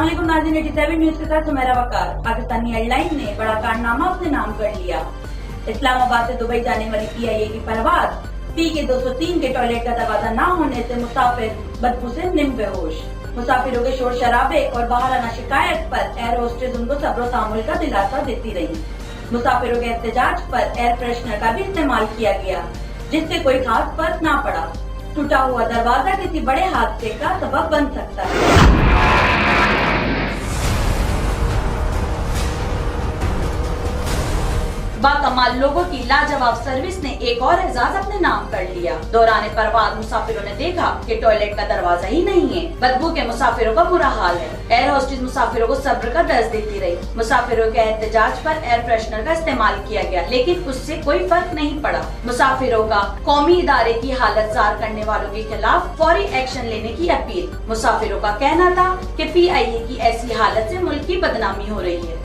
अस्सलामुअलैकुम नाज़रीन, 87 न्यूज के साथ सुमेरा वकार। पाकिस्तानी एयरलाइन ने बड़ा कारनामा अपने नाम कर लिया। इस्लामाबाद से दुबई जाने वाली PIA की परवाज पी के 203 के टॉयलेट का दरवाजा न होने से मुसाफिर बदबू से निम बेहोश। मुसाफिरों के शोर शराबे और बाहर आना शिकायत पर एयर होस्टेस उनको सब्र तहम्मुल का दिलासा देती रही। मुसाफिरों के एहतजाज पर एयर फ्रेशनर का भी इस्तेमाल किया गया, जिससे कोई खास फर्क न पड़ा। टूटा हुआ दरवाजा किसी बड़े हादसे का सबब बन सकता है। बाकमाल लोगों की लाजवाब सर्विस ने एक और एजाज अपने नाम कर लिया। दौरान परवाज मुसाफिरों ने देखा कि टॉयलेट का दरवाजा ही नहीं है। बदबू के मुसाफिरों का बुरा हाल है। एयर होस्टेस मुसाफिरों को सब्र का दर्ज देती रही। मुसाफिरों के एहतजाज पर एयर फ्रेशनर का इस्तेमाल किया गया, लेकिन उससे कोई फर्क नहीं पड़ा। मुसाफिरों का कौमी इदारे की हालत जार करने वालों के खिलाफ फौरी एक्शन लेने की अपील। मुसाफिरों का कहना था कि PIA की ऐसी हालत से मुल्क की बदनामी हो रही है।